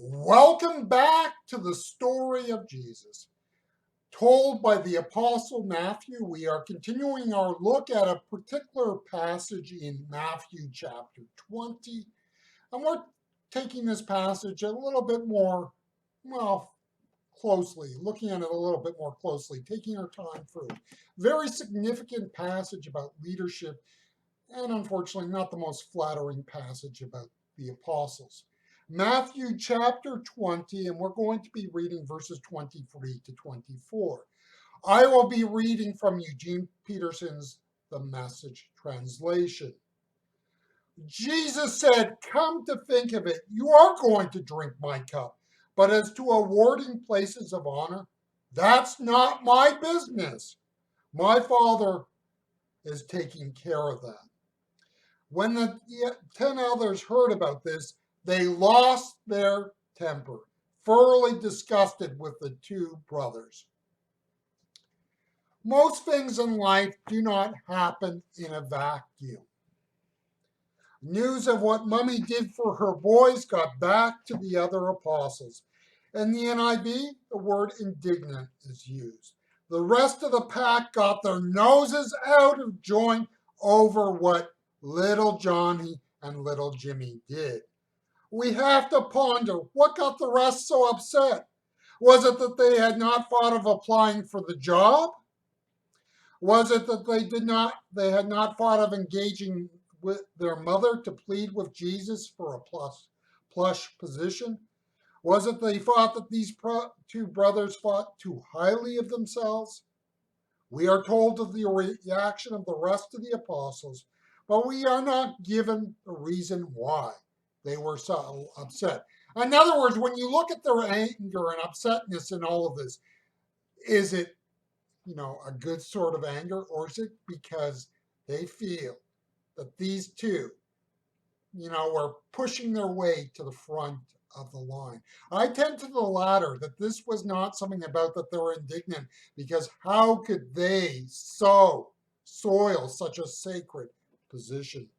Welcome back to the story of Jesus. Told by the Apostle Matthew, we are continuing our look at a particular passage in Matthew chapter 20. And we're taking this passage a little bit more, closely, looking at it a little bit more closely, taking our time through. Very significant passage about leadership, and unfortunately, not the most flattering passage about the apostles. Matthew chapter 20, and we're going to be reading verses 23 to 24. I will be reading from Eugene Peterson's The Message translation. Jesus said, "Come to think of it, you are going to drink my cup, but as to awarding places of honor, that's not my business. My Father is taking care of that." When the 10 others heard about this, they lost their temper, thoroughly disgusted with the two brothers. Most things in life do not happen in a vacuum. News of what Mummy did for her boys got back to the other apostles. In the NIV, the word indignant is used. The rest of the pack got their noses out of joint over what little Johnny and little Jimmy did. We have to ponder what got the rest so upset. Was it that they had not thought of applying for the job? Was it that they had not thought of engaging with their mother to plead with Jesus for a plush position? Was it they thought that these two brothers thought too highly of themselves? We are told of the reaction of the rest of the apostles, but we are not given the reason why they were so upset. In other words, when you look at their anger and upsetness in all of this, is it, a good sort of anger, or is it because they feel that these two, were pushing their way to the front of the line? I tend to the latter, that this was not something about that they were indignant, because how could they so soil such a sacred position?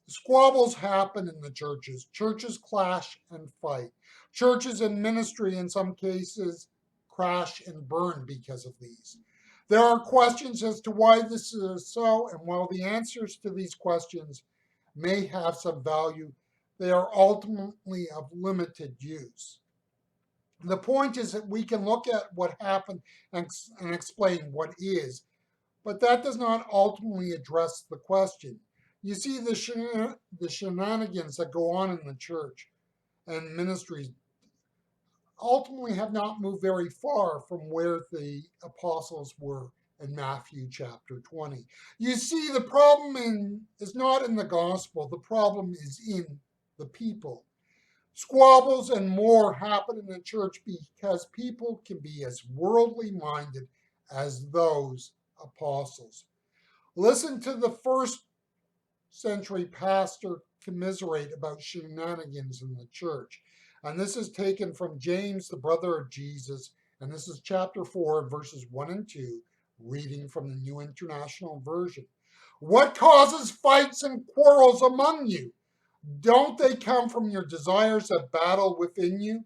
Squabbles happen in the churches. Churches clash and fight. Churches and ministry, in some cases, crash and burn because of these. There are questions as to why this is so, and while the answers to these questions may have some value, they are ultimately of limited use. The point is that we can look at what happened and explain what is, but that does not ultimately address the question. You see, the shenanigans that go on in the church and ministries ultimately have not moved very far from where the apostles were in Matthew chapter 20. You see, the problem is not in the gospel, the problem is in the people. Squabbles and more happen in the church because people can be as worldly minded as those apostles. Listen to the first century pastor commiserate about shenanigans in the church. And this is taken from James, the brother of Jesus, and this is chapter 4, verses 1 and 2, reading from the New International Version. What causes fights and quarrels among you? Don't they come from your desires that battle within you?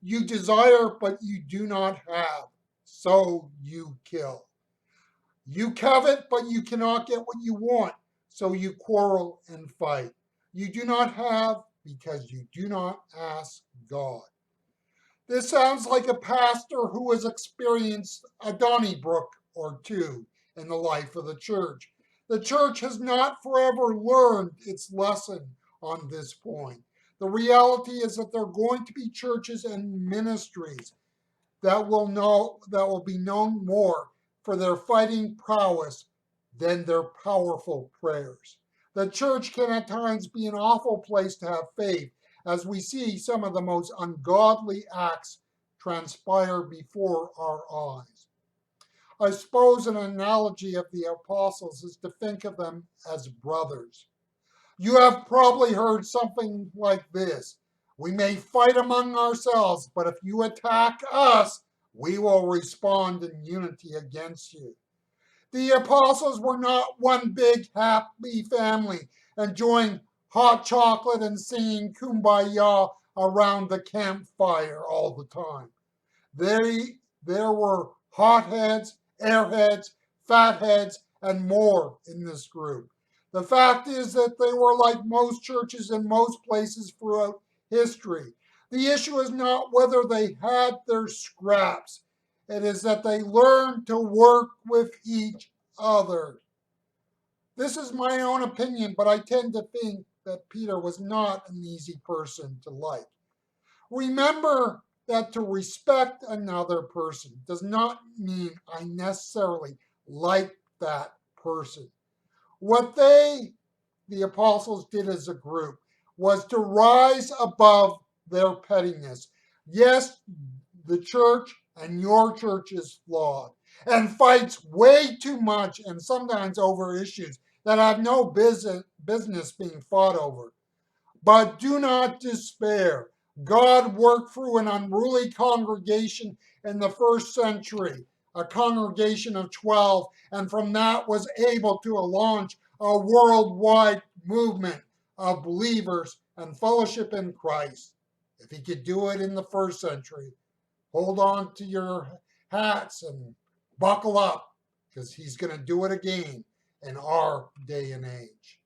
You desire, but you do not have, so you kill. You covet, but you cannot get what you want, so you quarrel and fight. You do not have because you do not ask God. This sounds like a pastor who has experienced a Donnybrook or two in the life of the church. The church has not forever learned its lesson on this point. The reality is that there are going to be churches and ministries that will be known more for their fighting prowess than their powerful prayers. The church can at times be an awful place to have faith, as we see some of the most ungodly acts transpire before our eyes. I suppose an analogy of the apostles is to think of them as brothers. You have probably heard something like this: we may fight among ourselves, but if you attack us, we will respond in unity against you. The apostles were not one big happy family enjoying hot chocolate and singing kumbaya around the campfire all the time. There were hotheads, airheads, fatheads, and more in this group. The fact is that they were like most churches in most places throughout history. The issue is not whether they had their scraps, it is that they learned to work with each other. This is my own opinion, but I tend to think that Peter was not an easy person to like. Remember that to respect another person does not mean I necessarily like that person. What the apostles, did as a group was to rise above their pettiness. Yes, the church and your church is flawed and fights way too much and sometimes over issues that have no business being fought over. But do not despair. God worked through an unruly congregation in the first century, a congregation of 12, and from that was able to launch a worldwide movement of believers and fellowship in Christ. If he could do it in the first century, hold on to your hats and buckle up because he's going to do it again in our day and age.